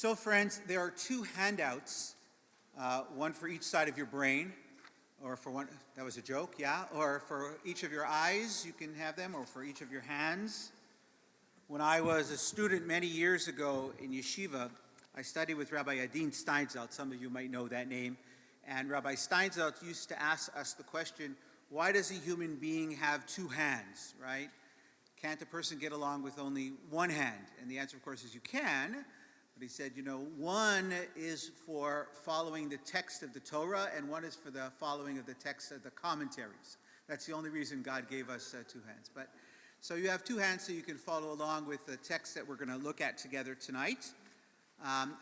So friends, there are two handouts, one for each side of your brain, or for one, that was a joke, yeah? Or for each of your eyes, you can have them, or for each of your hands. When I was a student many years ago in yeshiva, I studied with Rabbi Adin Steinzelt. Some of you might know that name. And Rabbi Steinzelt used to ask us the question, why does a human being have two hands, right? Can't a person get along with only one hand? And the answer, of course, is you can. But he said, one is for following the text of the Torah, and one is for the following of the text of the commentaries. That's the only reason God gave us two hands. So you have two hands so you can follow along with the text that we're going to look at together tonight.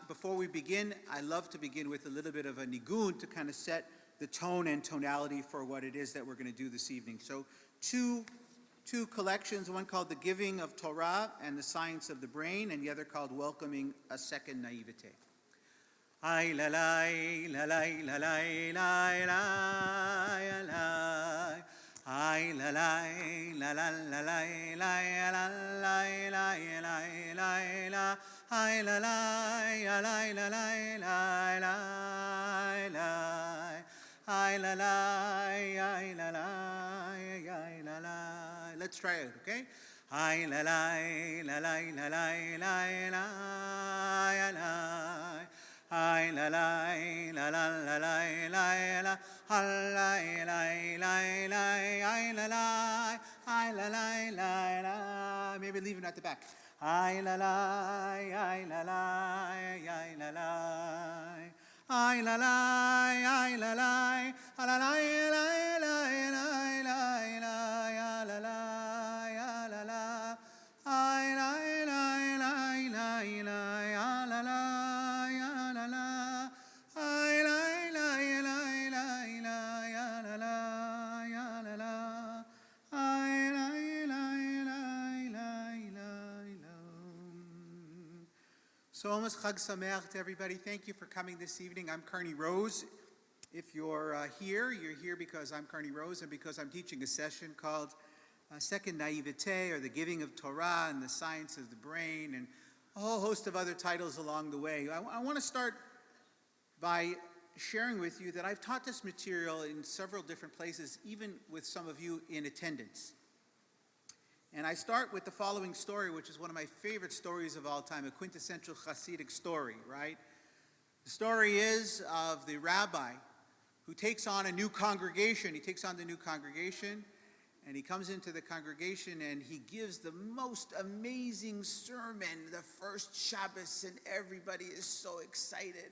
Before we begin, I love to begin with a little bit of a nigun to kind of set the tone and tonality for what it is that we're going to do this evening. So two collections, one called The Giving of Torah and the Science of the Brain, and the other called Welcoming a Second Naivete. Ay la la la la la la la la la. Ay la la la la la la la la la la la. Ay la la la la la la la. Ay la la ay la la ay la la. Let's try it, okay? Ay la la la la la la la la. Ay la la la la la la la la. Ay la la la. Maybe leave it at the back. Ay la la ay la la ay la la. Ay la la ay la la. La la la la la la la la la. So almost Chag Sameach to everybody. Thank you for coming this evening. I'm Carnie Rose. If you're here because I'm Carnie Rose and because I'm teaching a session called Second Naivete, or the Giving of Torah and the Science of the Brain, and a whole host of other titles along the way. I want to start by sharing with you that I've taught this material in several different places, even with some of you in attendance. And I start with the following story, which is one of my favorite stories of all time, a quintessential Hasidic story, right? The story is of the rabbi who takes on a new congregation. He takes on the new congregation, and he comes into the congregation, and he gives the most amazing sermon, the first Shabbos, and everybody is so excited.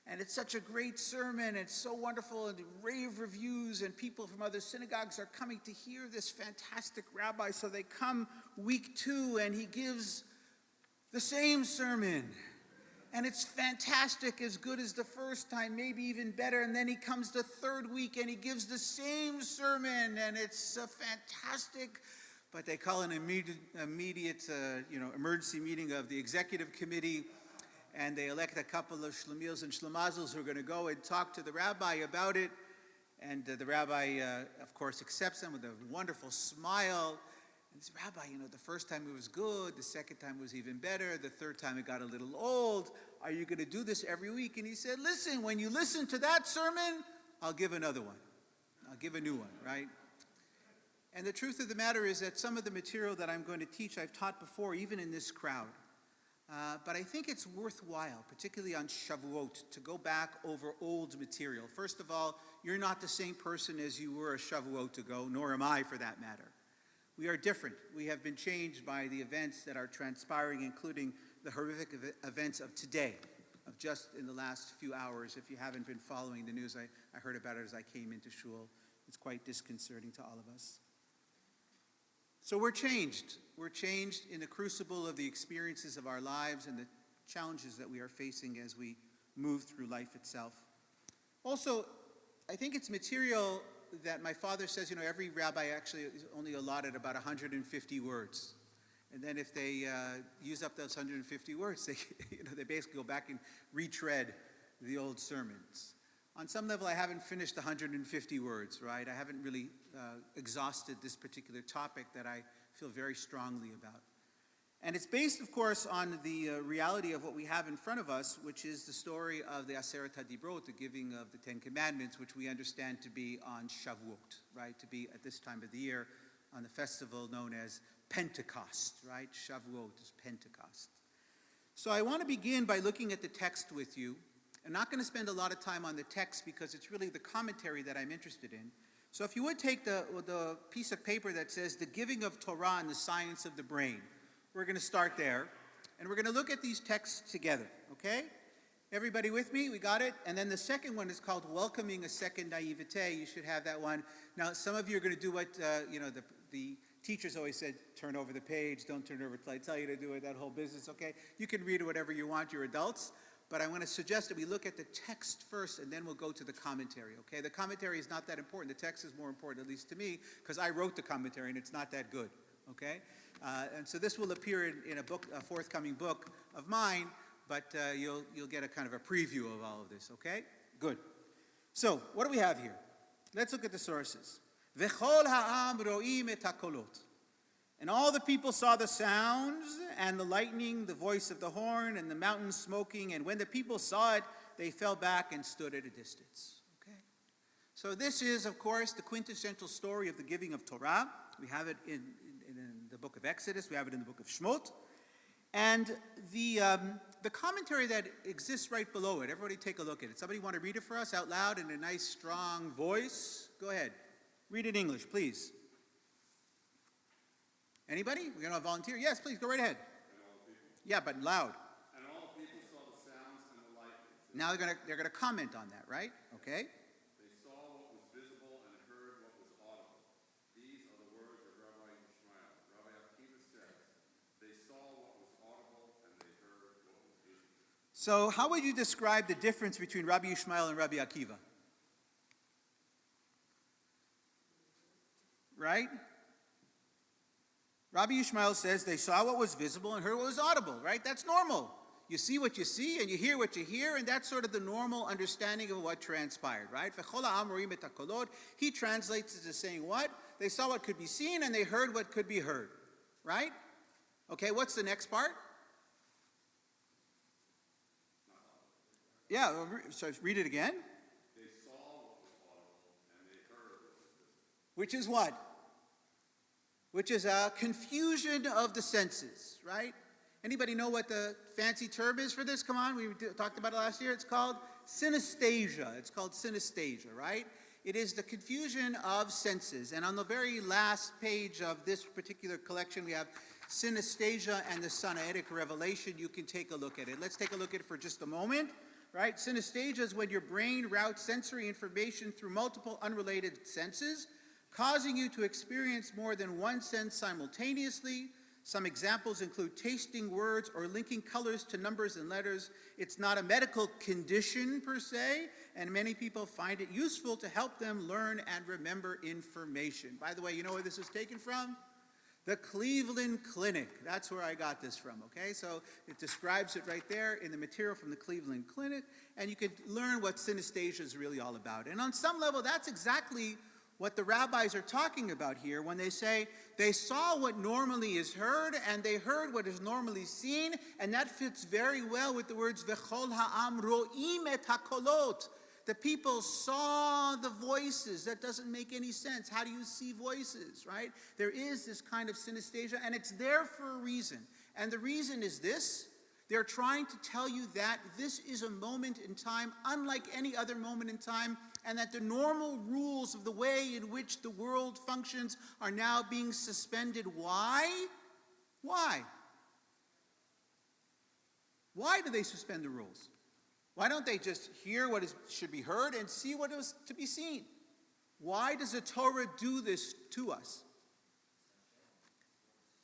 And it's such a great sermon, it's so wonderful, and rave reviews, and people from other synagogues are coming to hear this fantastic rabbi. So they come week 2, and he gives the same sermon. And it's fantastic, as good as the first time, maybe even better. And then he comes the 3rd week, and he gives the same sermon, and it's fantastic. But they call an immediate emergency meeting of the executive committee, and they elect a couple of shlemiels and shlemazels who are going to go and talk to the rabbi about it. And the rabbi, of course, accepts them with a wonderful smile. And says, Rabbi, the first time it was good, the second time was even better, the third time it got a little old. Are you going to do this every week? And he said, listen, when you listen to that sermon, I'll give another one. I'll give a new one, right? And the truth of the matter is that some of the material that I'm going to teach I've taught before, even in this crowd. But I think it's worthwhile, particularly on Shavuot, to go back over old material. First of all, you're not the same person as you were a Shavuot ago, nor am I for that matter. We are different. We have been changed by the events that are transpiring, including the horrific events of today, of just in the last few hours. If you haven't been following the news, I heard about it as I came into shul. It's quite disconcerting to all of us. So we're changed. We're changed in the crucible of the experiences of our lives and the challenges that we are facing as we move through life itself. Also, I think it's material that my father says, every rabbi actually is only allotted about 150 words. And then if they use up those 150 words, they basically go back and retread the old sermons. On some level, I haven't finished 150 words, right? I haven't really exhausted this particular topic that I feel very strongly about. And it's based, of course, on the reality of what we have in front of us, which is the story of the Aseret HaDibrot, the giving of the Ten Commandments, which we understand to be on Shavuot, right? To be at this time of the year on the festival known as Pentecost, right? Shavuot is Pentecost. So I want to begin by looking at the text with you. I'm not going to spend a lot of time on the text because it's really the commentary that I'm interested in. So if you would take the piece of paper that says the giving of Torah and the science of the brain. We're going to start there, and we're going to look at these texts together, okay? Everybody with me? We got it? And then the second one is called Welcoming a Second Naivete. You should have that one. Now, some of you are going to do what, the teachers always said, turn over the page, don't turn over till I tell you to do it, that whole business, okay? You can read whatever you want, you're adults, but I want to suggest that we look at the text first, and then we'll go to the commentary, okay? The commentary is not that important. The text is more important, at least to me, because I wrote the commentary, and it's not that good, okay? And so this will appear in a forthcoming book of mine, but you'll get a kind of a preview of all of this, okay? Good. So, what do we have here? Let's look at the sources. V'chol ha'am ro'im et hakolot. And all the people saw the sounds, and the lightning, the voice of the horn, and the mountain smoking, and when the people saw it, they fell back and stood at a distance. Okay? So this is, of course, the quintessential story of the giving of Torah. We have it in the book of Exodus, we have it in the book of Shmot, and the commentary that exists right below it, everybody take a look at it. Somebody want to read it for us out loud in a nice strong voice? Go ahead. Read it in English, please. Anybody? We're going to volunteer? Yes, please, go right ahead. Yeah, but loud. And all the people saw the sounds and the lightnings. Now they're going to comment on that, right? Okay. They saw what was visible and heard what was audible. These are the words of Rabbi Ishmael. Rabbi Akiva says, they saw what was audible and they heard what was visible. So how would you describe the difference between Rabbi Ishmael and Rabbi Akiva? Right? Rabbi Ishmael says they saw what was visible and heard what was audible, right? That's normal. You see what you see and you hear what you hear, and that's sort of the normal understanding of what transpired, right? He translates it as saying what? They saw what could be seen and they heard what could be heard, right? Okay, what's the next part? Yeah, so read it again. They saw what was audible and they heard what was visible. Which is what? Which is a confusion of the senses, right? Anybody know what the fancy term is for this? Come on, we talked about it last year. It's called synesthesia. It's called synesthesia, right? It is the confusion of senses. And on the very last page of this particular collection, we have synesthesia and the Sinaitic revelation. You can take a look at it. Let's take a look at it for just a moment, right? Synesthesia is when your brain routes sensory information through multiple unrelated senses, causing you to experience more than one sense simultaneously. Some examples include tasting words or linking colors to numbers and letters. It's not a medical condition per se, and many people find it useful to help them learn and remember information. By the way, you know where this is taken from? The Cleveland Clinic. That's where I got this from, okay? So it describes it right there in the material from the Cleveland Clinic, and you can learn what synesthesia is really all about. And on some level, that's exactly what the rabbis are talking about here when they say they saw what normally is heard and they heard what is normally seen, and that fits very well with the words v'chol ha'am ro'im et hakolot. The people saw the voices. That doesn't make any sense. How do you see voices, right? There is this kind of synesthesia, and it's there for a reason. And the reason is this. They're trying to tell you that this is a moment in time unlike any other moment in time, and that the normal rules of the way in which the world functions are now being suspended. Why? Why? Why do they suspend the rules? Why don't they just hear what should be heard and see what is to be seen? Why does the Torah do this to us?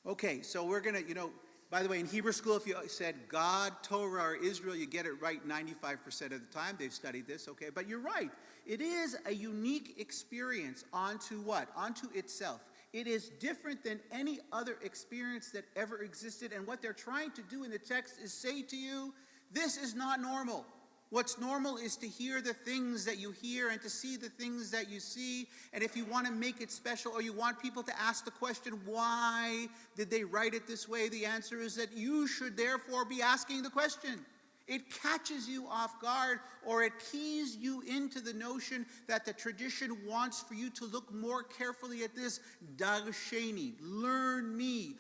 Okay, so we're going to, by the way, in Hebrew school, if you said God, Torah, or Israel, you get it right 95% of the time. They've studied this, okay? But you're right. It is a unique experience onto what? Onto itself. It is different than any other experience that ever existed. And what they're trying to do in the text is say to you, this is not normal. What's normal is to hear the things that you hear and to see the things that you see. And if you want to make it special or you want people to ask the question, why did they write it this way? The answer is that you should therefore be asking the question. It catches you off guard, or it keys you into the notion that the tradition wants for you to look more carefully at this. Darsheni, learn me.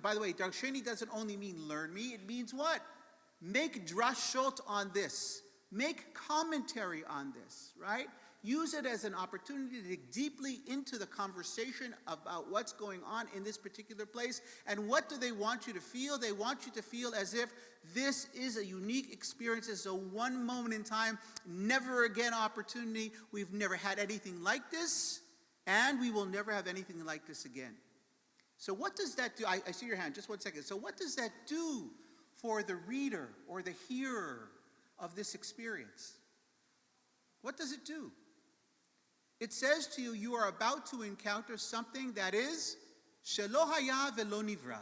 By the way, Darsheni doesn't only mean learn me, it means what? Make drashot on this. Make commentary on this, right? Use it as an opportunity to dig deeply into the conversation about what's going on in this particular place. And what do they want you to feel? They want you to feel as if this is a unique experience. It's a one moment in time, never again opportunity. We've never had anything like this, and we will never have anything like this again. So what does that do? I see your hand, just 1 second. So what does that do for the reader or the hearer of this experience? What does it do? It says to you, you are about to encounter something that is shelo haya velo nivra,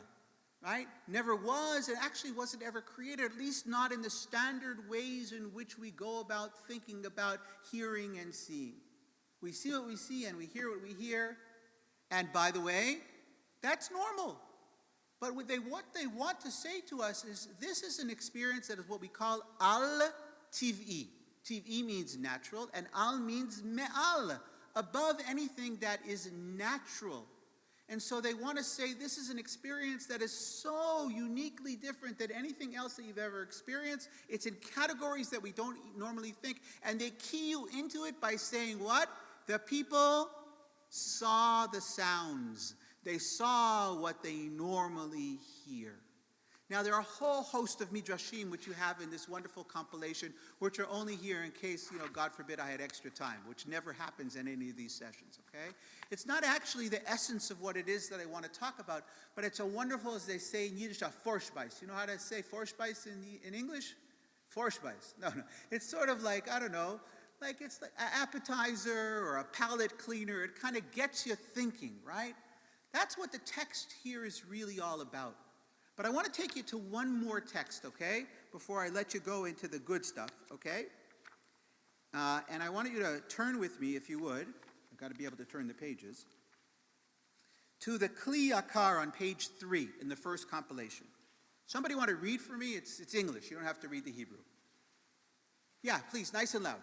right? Never was, and actually wasn't ever created, at least not in the standard ways in which we go about thinking about hearing and seeing. We see what we see and we hear what we hear. And by the way, that's normal. But what they want to say to us is this is an experience that is what we call al-tiv'i. Tiv'i means natural, and al means me'al, above anything that is natural. And so they want to say this is an experience that is so uniquely different than anything else that you've ever experienced. It's in categories that we don't normally think. And they key you into it by saying what? The people saw the sounds. They saw what they normally hear. Now, there are a whole host of midrashim which you have in this wonderful compilation, which are only here in case, God forbid I had extra time, which never happens in any of these sessions, okay? It's not actually the essence of what it is that I want to talk about, but it's a wonderful, as they say in Yiddish, a Vorspeis. You know how to say Vorspeis in English? Vorspeis. No. It's sort of like, I don't know, like it's like an appetizer or a palate cleaner. It kind of gets you thinking, right? That's what the text here is really all about. But I want to take you to one more text, okay, before I let you go into the good stuff, okay? And I want you to turn with me, if you would. I've got to be able to turn the pages. To the Kli Yakar on page 3 in the first compilation. Somebody want to read for me? It's English. You don't have to read the Hebrew. Yeah, please, nice and loud.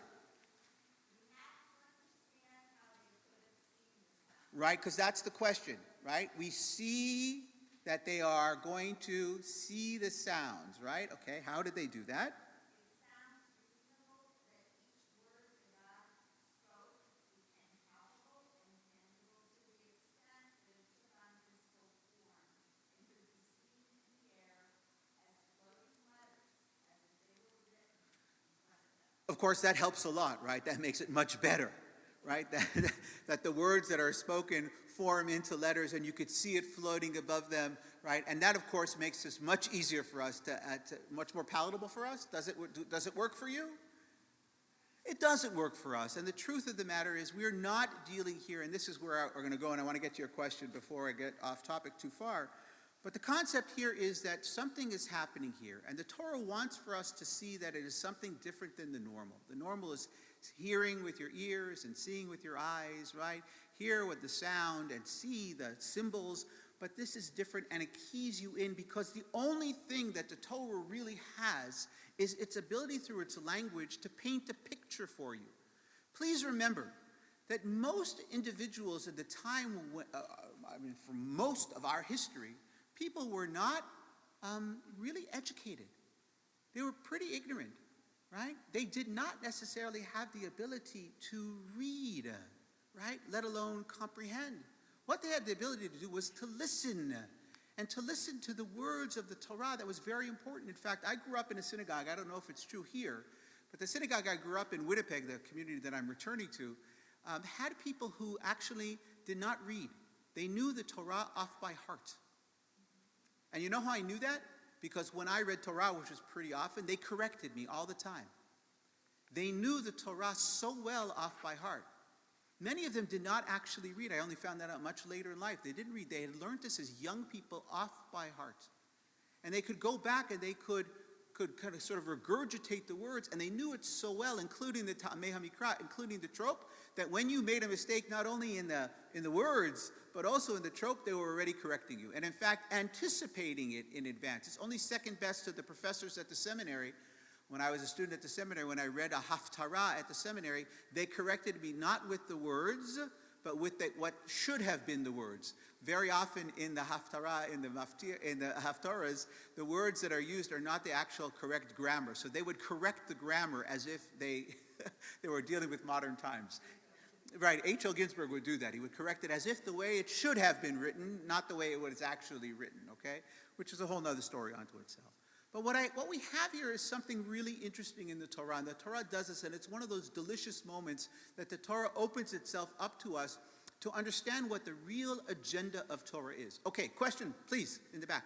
Right, because that's the question, right? We see that they are going to see the sounds, right? Okay, how did they do that? Of course, that helps a lot, right? That makes it much better, right? That the words that are spoken form into letters and you could see it floating above them, right? And that, of course, makes this much easier for us, much more palatable for us. Does it work for you? It doesn't work for us. And the truth of the matter is we're not dealing here, and this is where we're going to go, and I want to get to your question before I get off topic too far. But the concept here is that something is happening here, and the Torah wants for us to see that it is something different than the normal. The normal is hearing with your ears and seeing with your eyes, right? Hear with the sound and see the symbols, but this is different and it keys you in because the only thing that the Torah really has is its ability through its language to paint a picture for you. Please remember that most individuals at the time, for most of our history, people were not really educated. They were pretty ignorant, right? They did not necessarily have the ability to read, right? Let alone comprehend. What they had the ability to do was to listen, and to listen to the words of the Torah. That was very important. In fact, I grew up in a synagogue. I don't know if it's true here, but the synagogue I grew up in, Winnipeg, the community that I'm returning to, had people who actually did not read. They knew the Torah off by heart. And you know how I knew that? Because when I read Torah, which was pretty often, they corrected me all the time. They knew the Torah so well off by heart. Many of them did not actually read. I only found that out much later in life. They didn't read. They had learned this as young people off by heart. And they could go back and they could could kind of sort of regurgitate the words, and they knew it so well, including the Ta'amei HaMikra, including the trope, that when you made a mistake, not only in the words, but also in the trope, they were already correcting you. And in fact, anticipating it in advance. It's only second best to the professors at the seminary. When I was a student at the seminary, when I read a haftarah at the seminary, they corrected me not with the words, but with what should have been the words. Very often in the haftarah, in the haftarahs, the words that are used are not the actual correct grammar. So they would correct the grammar as if they were dealing with modern times. Right, H.L. Ginsberg would do that. He would correct it as if the way it should have been written, not the way it was actually written, okay? Which is a whole other story unto itself. But what we have here is something really interesting in the Torah, and the Torah does this, and it's one of those delicious moments that the Torah opens itself up to us to understand what the real agenda of Torah is. Okay, question, please, in the back.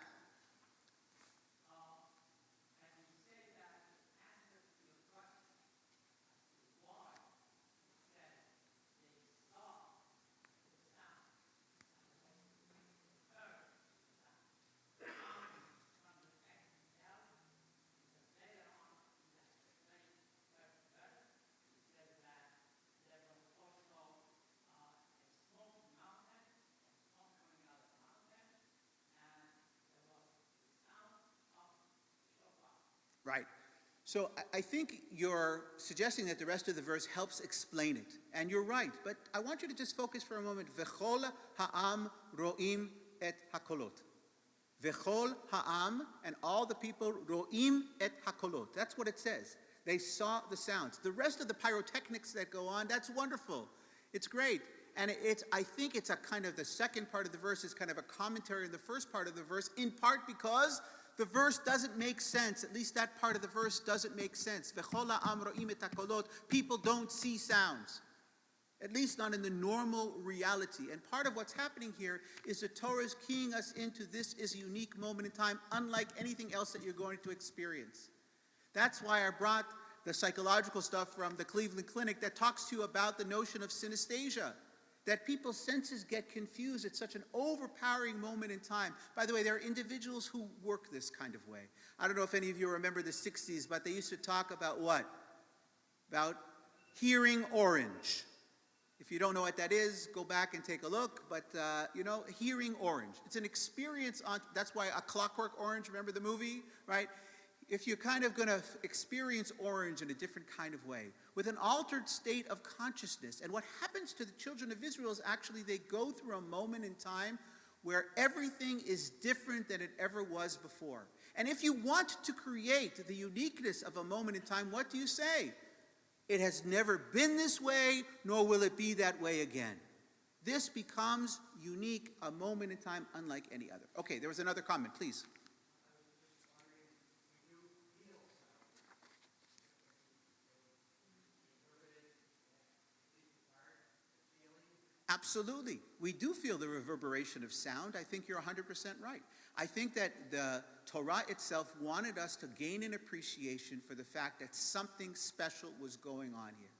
Right. So I think you're suggesting that the rest of the verse helps explain it. And you're right. But I want you to just focus for a moment. V'chol ha'am ro'im et hakolot. V'chol ha'am, and all the people, ro'im et hakolot. That's what it says. They saw the sounds. The rest of the pyrotechnics that go on, that's wonderful. It's great. And I think it's a kind of, the second part of the verse is kind of a commentary on the first part of the verse, in part because the verse doesn't make sense. At least that part of the verse doesn't make sense. People don't see sounds. At least not in the normal reality. And part of what's happening here is the Torah is keying us into this is a unique moment in time, unlike anything else that you're going to experience. That's why I brought the psychological stuff from the Cleveland Clinic that talks to you about the notion of synesthesia. That people's senses get confused at such an overpowering moment in time. By the way, there are individuals who work this kind of way. I don't know if any of you remember the 60s, but they used to talk about what? About hearing orange. If you don't know what that is, go back and take a look. But, hearing orange. It's an experience. That's why A Clockwork Orange, remember the movie, right? If you're kind of going to experience orange in a different kind of way, with an altered state of consciousness. And what happens to the children of Israel is actually they go through a moment in time where everything is different than it ever was before. And if you want to create the uniqueness of a moment in time, what do you say? It has never been this way, nor will it be that way again. This becomes unique, a moment in time unlike any other. Okay, there was another comment, please. Absolutely. We do feel the reverberation of sound. I think you're 100% right. I think that the Torah itself wanted us to gain an appreciation for the fact that something special was going on here.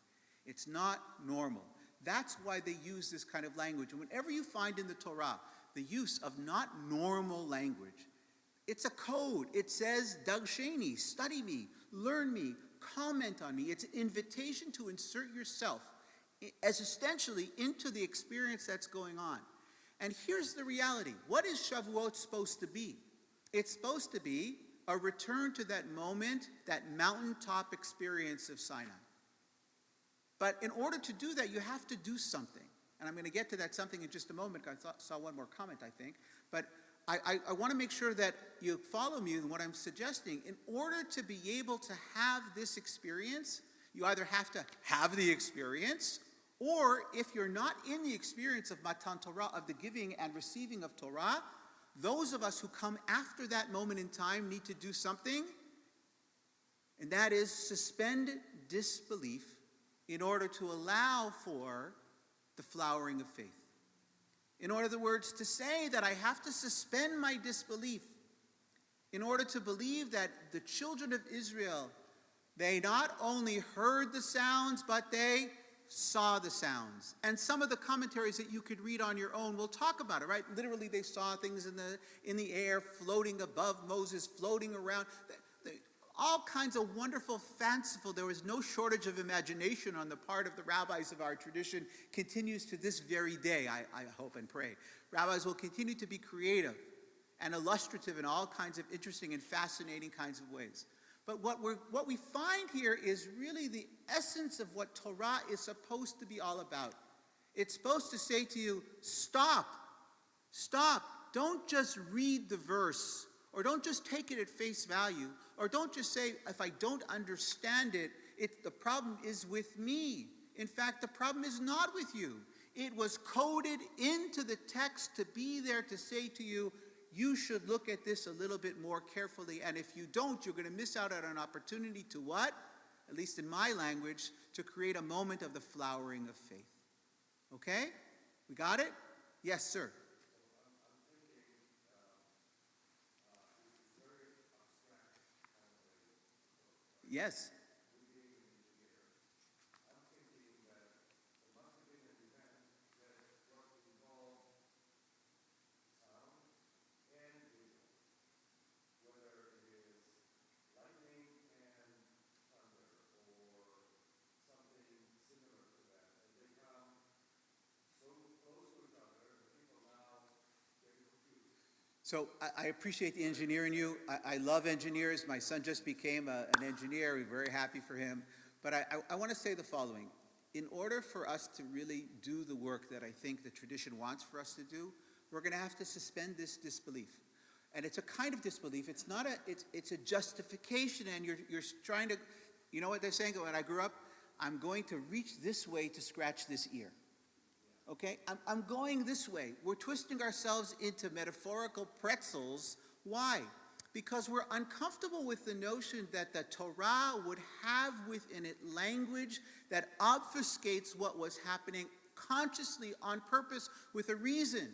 It's not normal. That's why they use this kind of language. And whenever you find in the Torah the use of not normal language, it's a code. It says, Dagsheni, study me, learn me, comment on me. It's an invitation to insert yourself as essentially into the experience that's going on. And here's the reality. What is Shavuot supposed to be? It's supposed to be a return to that moment, that mountaintop experience of Sinai. But in order to do that, you have to do something. And I'm going to get to that something in just a moment. I saw one more comment, I think. But I want to make sure that you follow me in what I'm suggesting. In order to be able to have this experience, you either have to have the experience, or if you're not in the experience of Matan Torah, of the giving and receiving of Torah, those of us who come after that moment in time need to do something, and that is suspend disbelief in order to allow for the flowering of faith. In other words, to say that I have to suspend my disbelief in order to believe that the children of Israel, they not only heard the sounds, but they saw the sounds. And some of the commentaries that you could read on your own will talk about it, right? Literally, they saw things in the air, floating above Moses, floating around. all kinds of wonderful, fanciful, there was no shortage of imagination on the part of the rabbis of our tradition, continues to this very day, I hope and pray. Rabbis will continue to be creative and illustrative in all kinds of interesting and fascinating kinds of ways. But what we find here is really the essence of what Torah is supposed to be all about. It's supposed to say to you, stop. Don't just read the verse, or don't just take it at face value, or don't just say, if I don't understand it, the problem is with me. In fact, the problem is not with you. It was coded into the text to be there to say to you, you should look at this a little bit more carefully, and if you don't, you're going to miss out on an opportunity to what? At least in my language, to create a moment of the flowering of faith. Okay? We got it? Yes, sir. Yes. So I appreciate the engineer in you. I love engineers. My son just became an engineer. We're very happy for him. But I want to say the following. In order for us to really do the work that I think the tradition wants for us to do, we're going to have to suspend this disbelief. And it's a kind of disbelief. It's not it's a justification, and you're trying to, you know what they're saying? When I grew up, I'm going to reach this way to scratch this ear. Okay, I'm going this way. We're twisting ourselves into metaphorical pretzels. Why? Because we're uncomfortable with the notion that the Torah would have within it language that obfuscates what was happening consciously, on purpose, with a reason.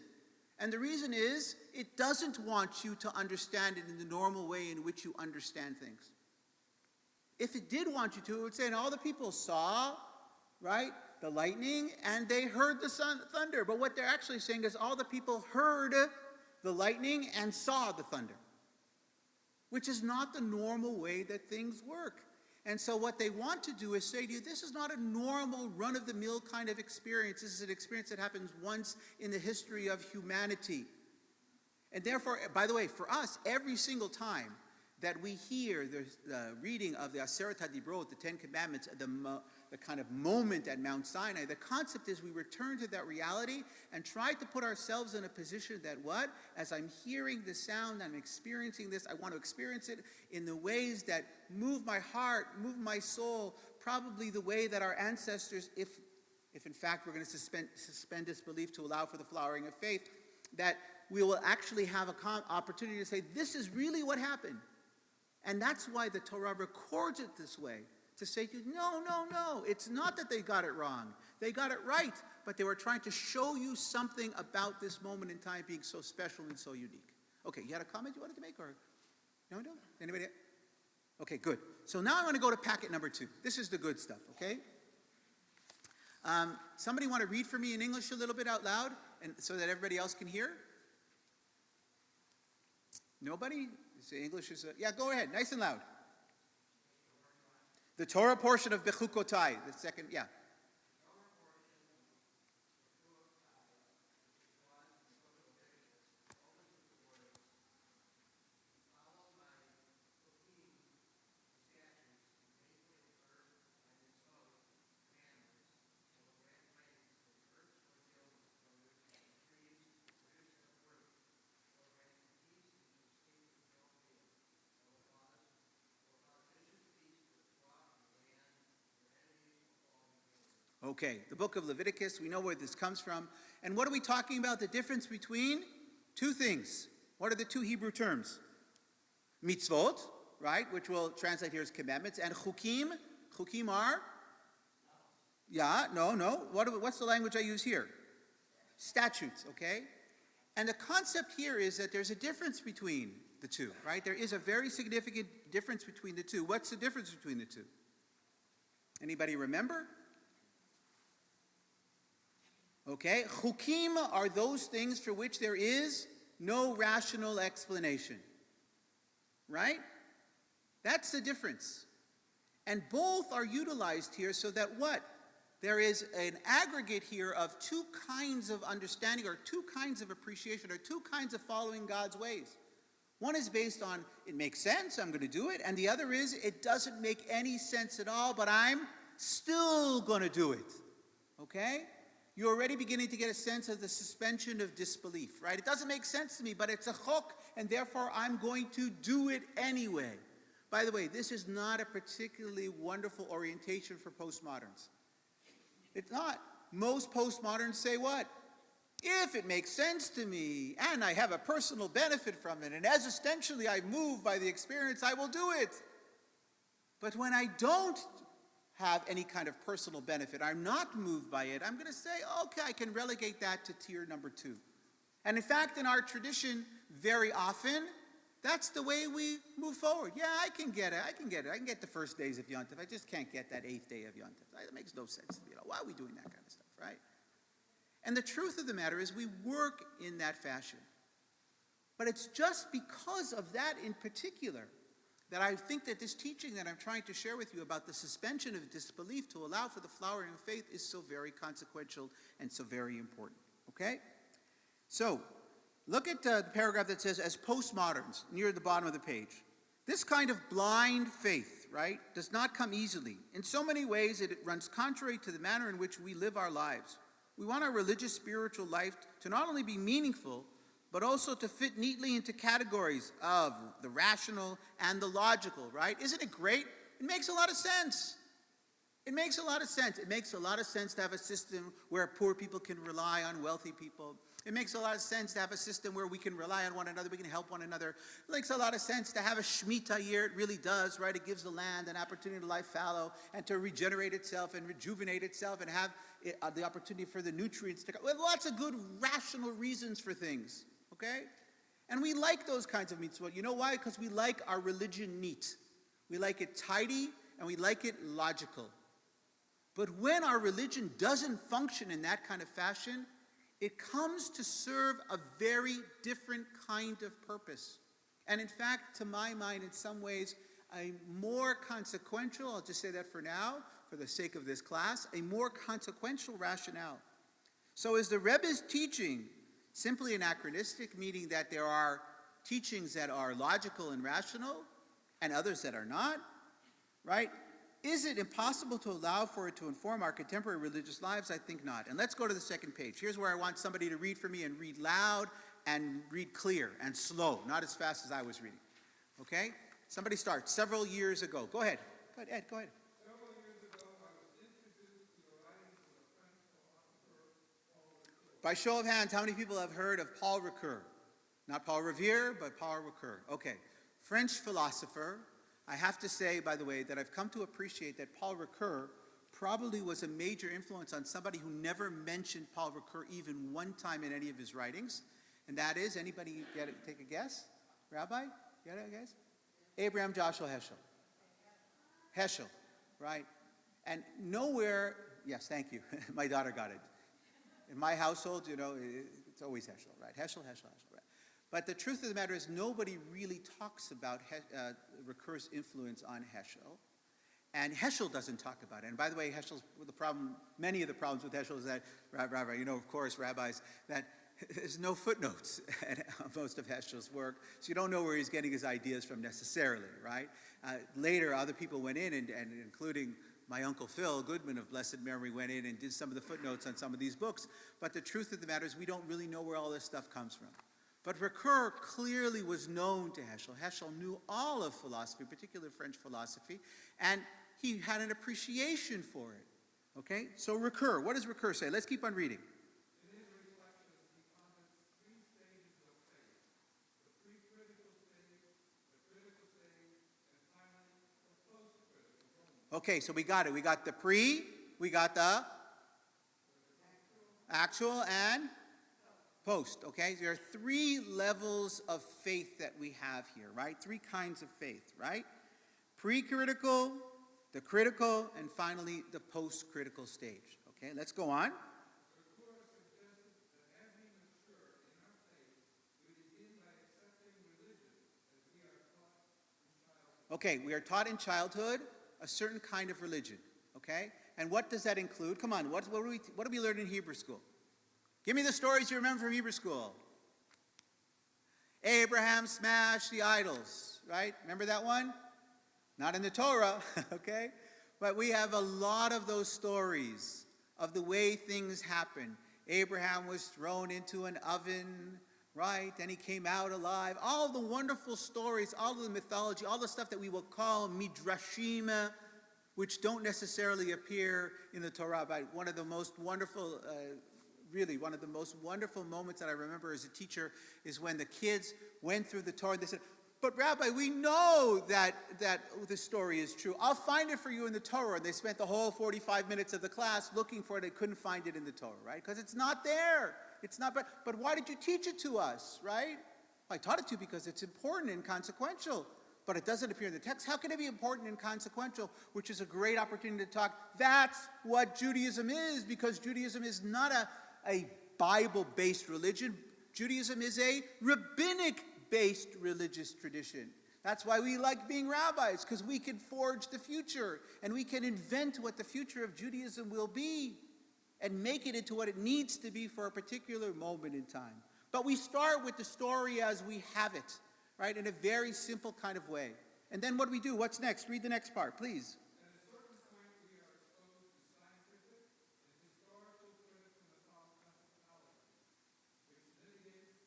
And the reason is, it doesn't want you to understand it in the normal way in which you understand things. If it did want you to, it would say, and all the people saw, right, the lightning, and they heard the thunder. But what they're actually saying is all the people heard the lightning and saw the thunder, which is not the normal way that things work. And so what they want to do is say to you, this is not a normal run-of-the-mill kind of experience. This is an experience that happens once in the history of humanity. And therefore, by the way, for us, every single time that we hear the reading of the Aseret HaDibrot, the Ten Commandments, the kind of moment at Mount Sinai, the concept is we return to that reality and try to put ourselves in a position that what? As I'm hearing the sound, I'm experiencing this, I want to experience it in the ways that move my heart, move my soul, probably the way that our ancestors, if in fact we're going to suspend disbelief to allow for the flowering of faith, that we will actually have an opportunity to say, this is really what happened. And that's why the Torah records it this way. To say to you, no, it's not that they got it wrong. They got it right, but they were trying to show you something about this moment in time being so special and so unique. Okay, you had a comment you wanted to make, or? No? Anybody? Okay, good. So now I want to go to packet number 2. This is the good stuff, okay? Somebody want to read for me in English a little bit out loud, and so that everybody else can hear? Nobody? English is, yeah, go ahead, nice and loud. The Torah portion of Bechukotai, the second, yeah. Okay, the book of Leviticus, we know where this comes from. And what are we talking about? The difference between 2 things. What are the 2 Hebrew terms? Mitzvot, right, which we'll translate here as commandments, and chukim. Chukim are? Yeah, no. What's the language I use here? Statutes, okay? And the concept here is that there's a difference between the 2, right? There is a very significant difference between the 2. What's the difference between the 2? Anybody remember? Okay, chukim are those things for which there is no rational explanation. Right? That's the difference. And both are utilized here so that what? There is an aggregate here of two kinds of understanding or two kinds of appreciation or two kinds of following God's ways. One is based on, it makes sense, I'm going to do it. And the other is, it doesn't make any sense at all, but I'm still going to do it. Okay? You're already beginning to get a sense of the suspension of disbelief, right? It doesn't make sense to me, but it's a chok, and therefore I'm going to do it anyway. By the way, this is not a particularly wonderful orientation for postmoderns. It's not. Most postmoderns say what? If it makes sense to me, and I have a personal benefit from it, and as essentially I move by the experience, I will do it. But when I don't have any kind of personal benefit, I'm not moved by it, I'm going to say, okay, I can relegate that to tier number 2. And in fact, in our tradition, very often, that's the way we move forward. Yeah, I can get it. I can get the first days of Yontif. I just can't get that 8th day of Yontif. That makes no sense to me. Why are we doing that kind of stuff, right? And the truth of the matter is we work in that fashion. But it's just because of that in particular that I think that this teaching that I'm trying to share with you about the suspension of disbelief to allow for the flowering of faith is so very consequential and so very important. Okay? So, look at the paragraph that says, as postmoderns, near the bottom of the page. This kind of blind faith, right, does not come easily. In so many ways, it runs contrary to the manner in which we live our lives. We want our religious, spiritual life to not only be meaningful, but also to fit neatly into categories of the rational and the logical, right? Isn't it great? It makes a lot of sense. It makes a lot of sense. It makes a lot of sense to have a system where poor people can rely on wealthy people. It makes a lot of sense to have a system where we can rely on one another, we can help one another. It makes a lot of sense to have a Shemitah year. It really does, right? It gives the land an opportunity to lie fallow and to regenerate itself and rejuvenate itself and have the opportunity for the nutrients to come. We have lots of good rational reasons for things, okay? And we like those kinds of mitzvot. You know why? Because we like our religion neat. We like it tidy and we like it logical. But when our religion doesn't function in that kind of fashion, it comes to serve a very different kind of purpose. And in fact, to my mind, in some ways, a more consequential, I'll just say that for now, for the sake of this class, a more consequential rationale. So is the Rebbe's teaching simply anachronistic, meaning that there are teachings that are logical and rational and others that are not, right? Is it impossible to allow for it to inform our contemporary religious lives? I think not. And let's go to the second page. Here's where I want somebody to read for me and read loud and read clear and slow, not as fast as I was reading. Okay? Somebody start. Several years ago. Go ahead. Go ahead, Ed. Go ahead. Several years ago, I was introduced to the writings of the French philosopher Paul Ricoeur. By show of hands, how many people have heard of Paul Ricoeur? Not Paul Revere, but Paul Ricoeur. Okay. French philosopher. I have to say, by the way, that I've come to appreciate that Paul Ricoeur probably was a major influence on somebody who never mentioned Paul Ricoeur even one time in any of his writings. And that is, anybody take a guess? Rabbi? Get a guess? Abraham Joshua Heschel. Heschel, right? And nowhere, yes, thank you. My daughter got it. In my household, you know, it's always Heschel, right? Heschel, right? But the truth of the matter is nobody really talks about Ricoeur's influence on Heschel. And Heschel doesn't talk about it. And by the way, Heschel's the problem, many of the problems with Heschel is that, Rabbi, you know, of course, rabbis, that there's no footnotes in most of Heschel's work, so you don't know where he's getting his ideas from necessarily, right? Later, other people went in, and including my Uncle Phil Goodman of blessed memory went in and did some of the footnotes on some of these books. But the truth of the matter is we don't really know where all this stuff comes from. But Ricoeur clearly was known to Heschel. Heschel knew all of philosophy, particularly French philosophy, and he had an appreciation for it. Okay? So Ricoeur, what does Ricoeur say? Let's keep on reading. In his reflections, he comments 3 stages of faith: the pre-critical stage, the critical stage, and finally the post-critical. Okay, so we got it. We got the pre, we got the actual and post, okay? There are 3 levels of faith that we have here, right? 3 kinds of faith, right? Pre-critical, the critical, and finally the post-critical stage. Okay, let's go on. Ricoeur suggested that as we mature in our faith, we begin by accepting religion as we are taught in childhood. Okay, we are taught in childhood a certain kind of religion, okay? And what does that include? Come on, what do we learn in Hebrew school? Give me the stories you remember from Hebrew school. Abraham smashed the idols, right? Remember that one? Not in the Torah, okay? But we have a lot of those stories of the way things happen. Abraham was thrown into an oven, right? Then he came out alive. All the wonderful stories, all the mythology, all the stuff that we will call midrashim, which don't necessarily appear in the Torah. But one of the most wonderful, really one of the most wonderful moments that I remember as a teacher is when the kids went through the Torah and they said, but Rabbi, we know that the story is true. I'll find it for you in the Torah. And they spent the whole 45 minutes of the class looking for it. They couldn't find it in the Torah, right? Because it's not there. It's not, but why did you teach it to us, right? I taught it to you because it's important and consequential. But it doesn't appear in the text. How can it be important and consequential, which is a great opportunity to talk? That's what Judaism is, because Judaism is not a Bible-based religion. Judaism is a rabbinic-based religious tradition. That's why we like being rabbis, because we can forge the future, and we can invent what the future of Judaism will be, and make it into what it needs to be for a particular moment in time. But we start with the story as we have it, right, in a very simple kind of way. And then what do we do? What's next? Read the next part, please. At a certain point, we are exposed to scientific and historical criticism of pop conceptuality, which mitigates,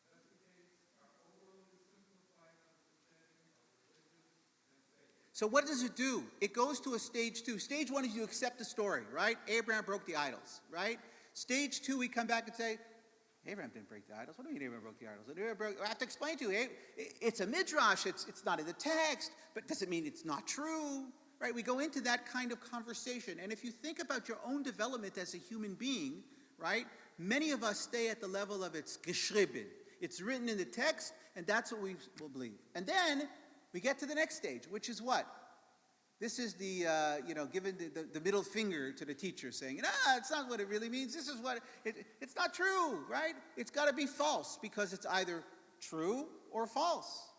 investigates our overly simplified understanding of religion and faith. So what does it do? It goes to a stage 2. Stage 1 is you accept the story, right? Abraham broke the idols, right? Stage 2, we come back and say, Abraham didn't break the idols. What do you mean Abraham broke the idols? I have to explain to you. It's a midrash. It's not in the text, but doesn't mean it's not true, right? We go into that kind of conversation. And if you think about your own development as a human being, right, many of us stay at the level of it's geschrieben. It's written in the text, and that's what we will believe. And then we get to the next stage, which is what? This is the, giving the middle finger to the teacher, saying, it's not what it really means. This is what, it's not true, right? It's got to be false, because it's either true or false.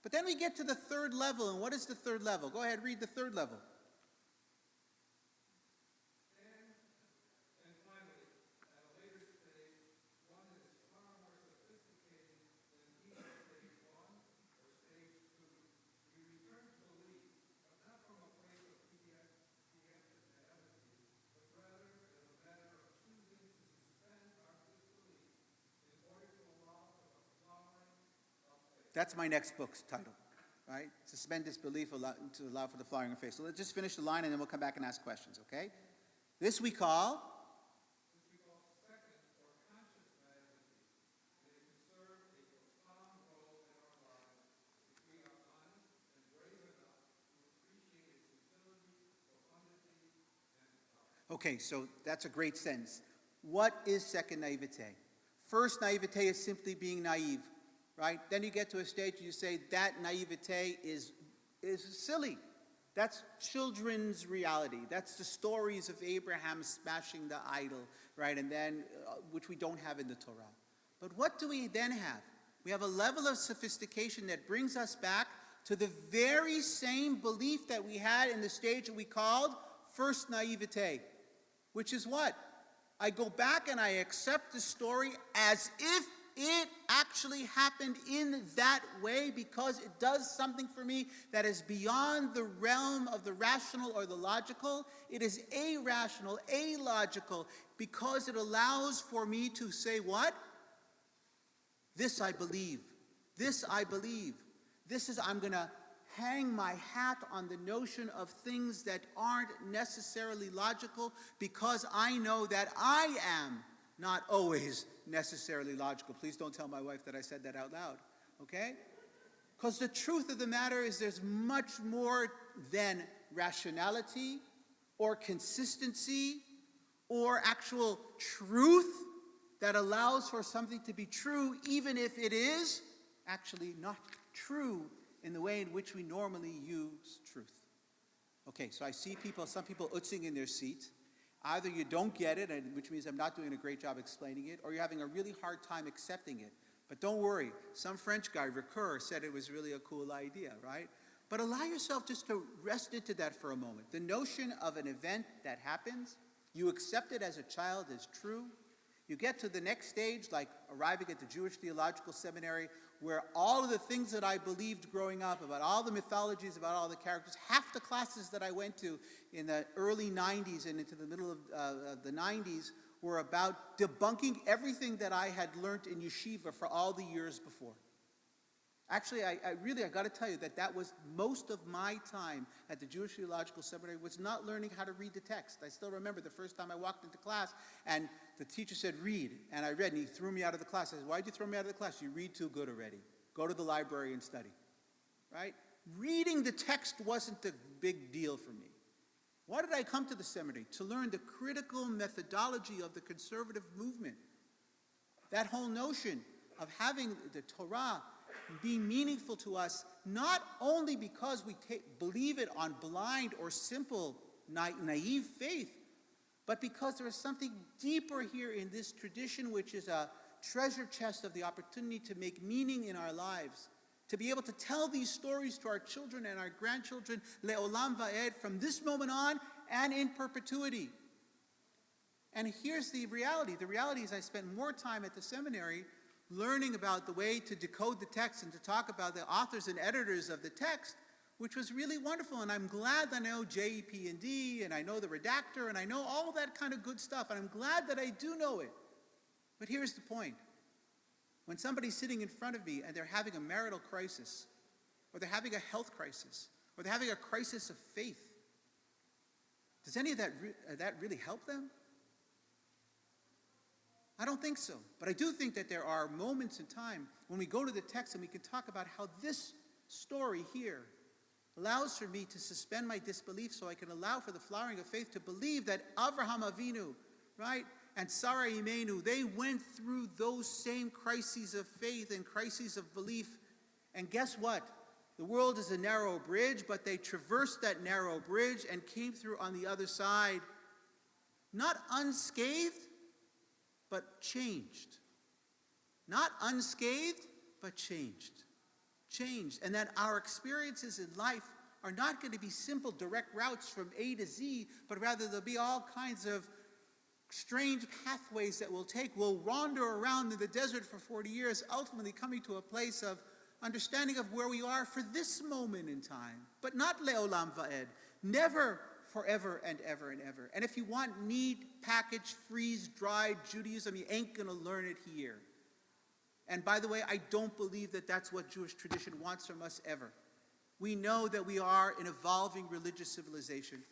But then we get to the third level, and what is the third level? Go ahead, read the third level. And finally, at a later stage, one that is far more sophisticated than either stage 1 or stage 2, we return to belief, but not from a place of theology, but rather as a matter of choosing to suspend our disbelief in order to allow for the flowering of faith. That's my next book's title, right? Suspend disbelief to allow for the flowering of faith. So let's just finish the line, and then we'll come back and ask questions, okay? This we call second or conscious naivety, and it can serve a profound role in our lives if we are honest and brave enough to appreciate its utility, profundity, and power. Okay, so that's a great sentence. What is second naivete? First naivete is simply being naive, right? Then you get to a stage you say that naivete is silly. That's children's reality. That's the stories of Abraham smashing the idol, right? And then, which we don't have in the Torah. But what do we then have? We have a level of sophistication that brings us back to the very same belief that we had in the stage that we called first naivete, which is what? I go back and I accept the story as if it actually happened in that way, because it does something for me that is beyond the realm of the rational or the logical. It is irrational, illogical, because it allows for me to say what? This I believe. This I believe. This is, I'm going to hang my hat on the notion of things that aren't necessarily logical, because I know that I am not always necessarily logical. Please don't tell my wife that I said that out loud, okay? Because the truth of the matter is there's much more than rationality or consistency or actual truth that allows for something to be true, even if it is actually not true in the way in which we normally use truth. Okay, so I see some people utzing in their seat. Either you don't get it, which means I'm not doing a great job explaining it, or you're having a really hard time accepting it. But don't worry, some French guy, Precursor, said it was really a cool idea, right? But allow yourself just to rest into that for a moment. The notion of an event that happens, you accept it as a child as true. You get to the next stage, like arriving at the Jewish Theological Seminary, where all of the things that I believed growing up, about all the mythologies, about all the characters, half the classes that I went to in the early 90s and into the middle of the 90s were about debunking everything that I had learned in yeshiva for all the years before. Actually, I got to tell you that was most of my time at the Jewish Theological Seminary was not learning how to read the text. I still remember the first time I walked into class and the teacher said, read. And I read and he threw me out of the class. I said, why'd you throw me out of the class? You read too good already. Go to the library and study. Right? Reading the text wasn't a big deal for me. Why did I come to the seminary? To learn the critical methodology of the conservative movement. That whole notion of having the Torah be meaningful to us, not only because we believe it on blind or simple, naive faith, but because there is something deeper here in this tradition, which is a treasure chest of the opportunity to make meaning in our lives, to be able to tell these stories to our children and our grandchildren, le'olam va'ed, from this moment on and in perpetuity. And here's the reality. The reality is I spent more time at the seminary learning about the way to decode the text and to talk about the authors and editors of the text, which was really wonderful. And I'm glad that I know JEP&D, and I know the redactor, and I know all that kind of good stuff. And I'm glad that I do know it. But here's the point. When somebody's sitting in front of me and they're having a marital crisis, or they're having a health crisis, or they're having a crisis of faith, does any of that really help them? I don't think so. But I do think that there are moments in time when we go to the text and we can talk about how this story here allows for me to suspend my disbelief so I can allow for the flowering of faith to believe that Avraham Avinu, right, and Sarah Imenu, they went through those same crises of faith and crises of belief. And guess what? The world is a narrow bridge, but they traversed that narrow bridge and came through on the other side, not unscathed, but changed. Not unscathed, but changed. Changed. And that our experiences in life are not going to be simple, direct routes from A to Z, but rather there'll be all kinds of strange pathways that we'll take. We'll wander around in the desert for 40 years, ultimately coming to a place of understanding of where we are for this moment in time, but not le'olam va'ed, never forever and ever and ever. And if you want neat, packaged, freeze-dried Judaism, you ain't going to learn it here. And by the way, I don't believe that that's what Jewish tradition wants from us ever. We know that we are an evolving religious civilization.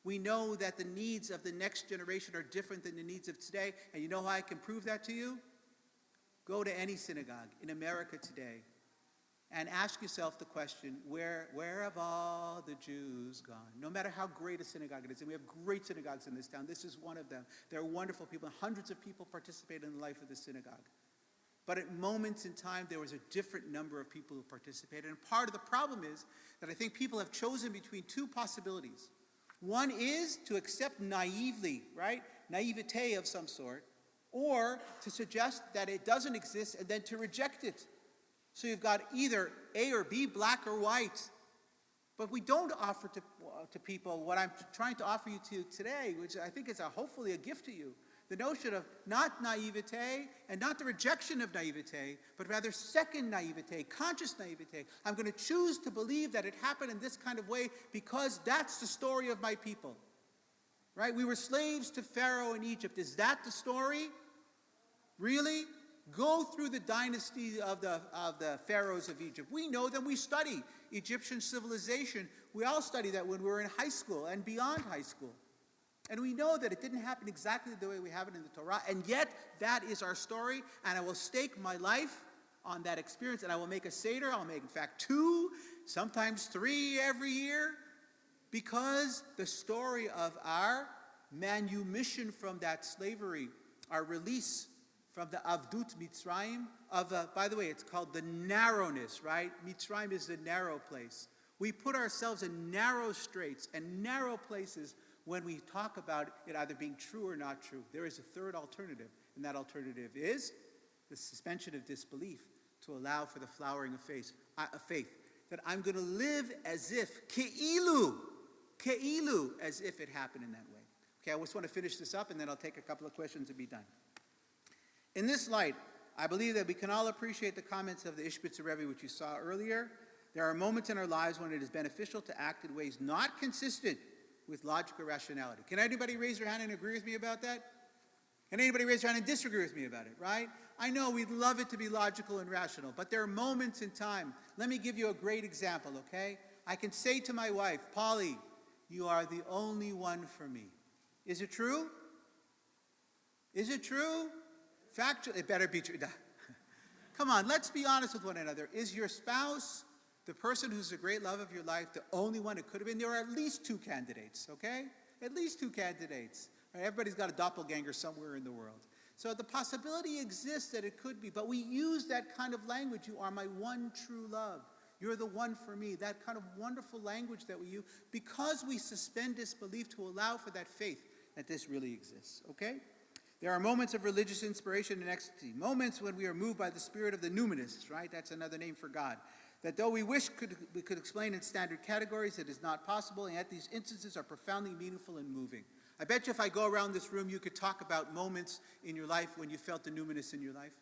We know that the needs of the next generation are different than the needs of today. And you know how I can prove that to you? Go to any synagogue in America today and ask yourself the question, where have all the Jews gone? No matter how great a synagogue it is, and we have great synagogues in this town. This is one of them. There are wonderful people. Hundreds of people participate in the life of the synagogue. But at moments in time, there was a different number of people who participated. And part of the problem is that I think people have chosen between two possibilities. One is to accept naively, right? Naivete of some sort, or to suggest that it doesn't exist and then to reject it. So you've got either A or B, black or white. But we don't offer to people what I'm trying to offer you to today, which I think is hopefully a gift to you. The notion of not naivete and not the rejection of naivete, but rather second naivete, conscious naivete. I'm going to choose to believe that it happened in this kind of way because that's the story of my people. Right? We were slaves to Pharaoh in Egypt. Is that the story? Really? Go through the dynasty of the pharaohs of Egypt. We know them. We study Egyptian civilization. We all study that when we were in high school and beyond high school. And we know that it didn't happen exactly the way we have it in the Torah. And yet, that is our story. And I will stake my life on that experience. And I will make a Seder. I'll make, in fact, 2, sometimes 3 every year. Because the story of our manumission from that slavery, our release from the Avdut Mitzrayim, by the way, it's called the narrowness, right? Mitzrayim is the narrow place. We put ourselves in narrow straits and narrow places when we talk about it either being true or not true. There is a third alternative, and that alternative is the suspension of disbelief to allow for the flowering of faith. that I'm going to live as if, as if it happened in that way. Okay, I just want to finish this up, and then I'll take a couple of questions and be done. In this light, I believe that we can all appreciate the comments of the Ishbitzer Rebbe, which you saw earlier. There are moments in our lives when it is beneficial to act in ways not consistent with logic or rationality. Can anybody raise their hand and agree with me about that? Can anybody raise their hand and disagree with me about it, right? I know we'd love it to be logical and rational, but there are moments in time. Let me give you a great example, okay? I can say to my wife, Polly, you are the only one for me. Is it true? Is it true? Factual, it better be true. Come on, let's be honest with one another. Is your spouse, the person who's the great love of your life, the only one it could have been? There are at least two candidates, okay? At least two candidates. Right? Everybody's got a doppelganger somewhere in the world. So the possibility exists that it could be, but we use that kind of language. You are my one true love. You're the one for me. That kind of wonderful language that we use because we suspend disbelief to allow for that faith that this really exists, okay? There are moments of religious inspiration and ecstasy, moments when we are moved by the spirit of the numinous, right? That's another name for God. That though we wish we could explain in standard categories, it is not possible, and yet these instances are profoundly meaningful and moving. I bet you if I go around this room, you could talk about moments in your life when you felt the numinous in your life,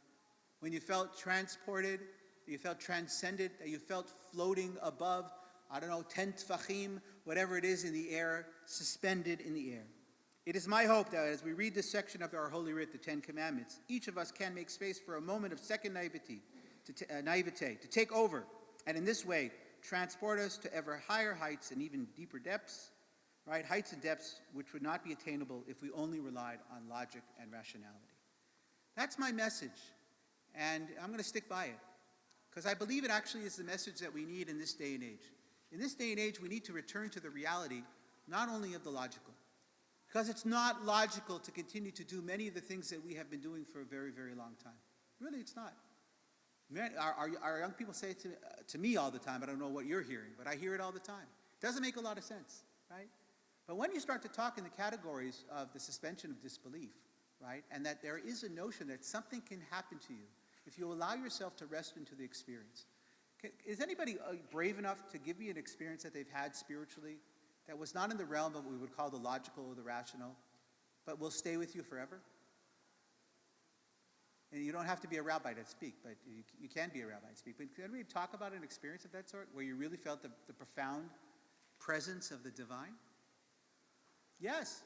when you felt transported, you felt transcended, that you felt floating above, 10 tfachim, whatever it is in the air, suspended in the air. It is my hope that as we read this section of our Holy Writ, the Ten Commandments, each of us can make space for a moment of second naivete, to take over, and in this way, transport us to ever higher heights and even deeper depths, right? Heights and depths which would not be attainable if we only relied on logic and rationality. That's my message, and I'm going to stick by it, because I believe it actually is the message that we need in this day and age. In this day and age, we need to return to the reality, not only of the logical, because it's not logical to continue to do many of the things that we have been doing for a very, very long time. Really, it's not. Our young people say it to me all the time. I don't know what you're hearing, but I hear it all the time. It doesn't make a lot of sense, right? But when you start to talk in the categories of the suspension of disbelief, right, and that there is a notion that something can happen to you if you allow yourself to rest into the experience. Is anybody brave enough to give me an experience that they've had spiritually that was not in the realm of what we would call the logical or the rational, but will stay with you forever? And you don't have to be a rabbi to speak, but you can be a rabbi to speak. But can we talk about an experience of that sort, where you really felt the profound presence of the divine? Yes.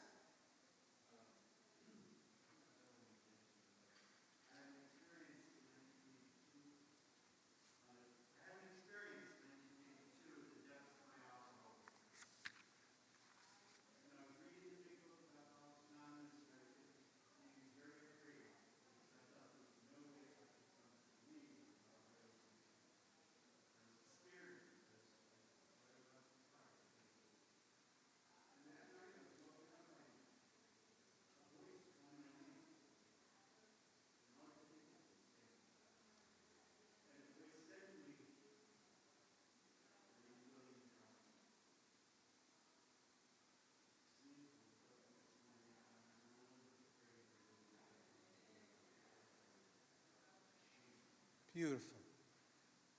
Beautiful.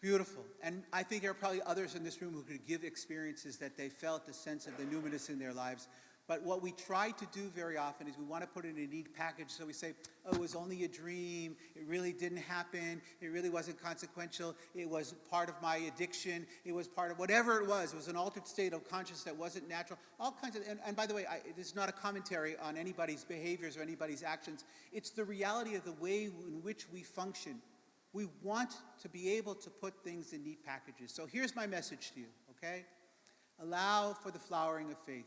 Beautiful. And I think there are probably others in this room who could give experiences that they felt the sense of the numinous in their lives. But what we try to do very often is we want to put it in a neat package. So we say, oh, it was only a dream. It really didn't happen. It really wasn't consequential. It was part of my addiction. It was part of whatever it was. It was an altered state of consciousness that wasn't natural. All kinds of, and by the way, this is not a commentary on anybody's behaviors or anybody's actions. It's the reality of the way in which we function. We want to be able to put things in neat packages. So here's my message to you, okay? Allow for the flowering of faith.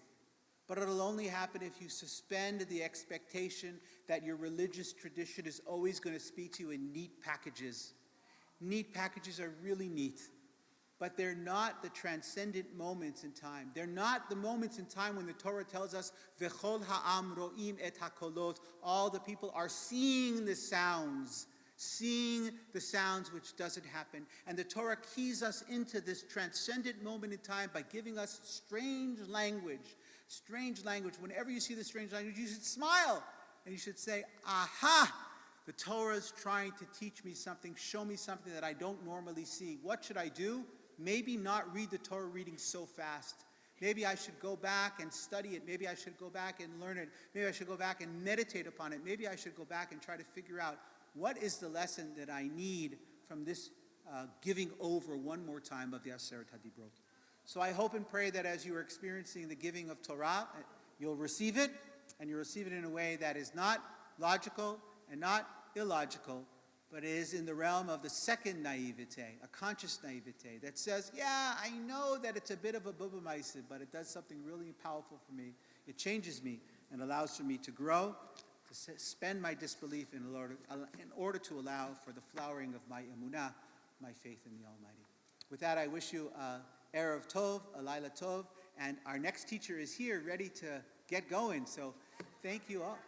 But it'll only happen if you suspend the expectation that your religious tradition is always going to speak to you in neat packages. Neat packages are really neat, but they're not the transcendent moments in time. They're not the moments in time when the Torah tells us, V'chol ha'am ro'im et hakolot, all the people are seeing the sounds which doesn't happen. And the Torah keys us into this transcendent moment in time by giving us strange language. Strange language. Whenever you see the strange language, you should smile. And you should say, aha, the Torah is trying to teach me something, show me something that I don't normally see. What should I do? maybe not read the Torah reading so fast. Maybe I should go back and study it. Maybe I should go back and learn it. Maybe I should go back and meditate upon it. Maybe I should go back and try to figure out what is the lesson that I need from this giving over one more time of the Aseret HaDibrot. So I hope and pray that as you are experiencing the giving of Torah, you'll receive it, and you'll receive it in a way that is not logical and not illogical, but is in the realm of the second naivete, a conscious naivete that says, yeah, I know that it's a bit of a bubba ma'aseh, but it does something really powerful for me. It changes me and allows for me to grow, to spend my disbelief in order to allow for the flowering of my emunah, my faith in the Almighty. With that, I wish you Erev Tov, a Laila Tov, and our next teacher is here ready to get going, so thank you all.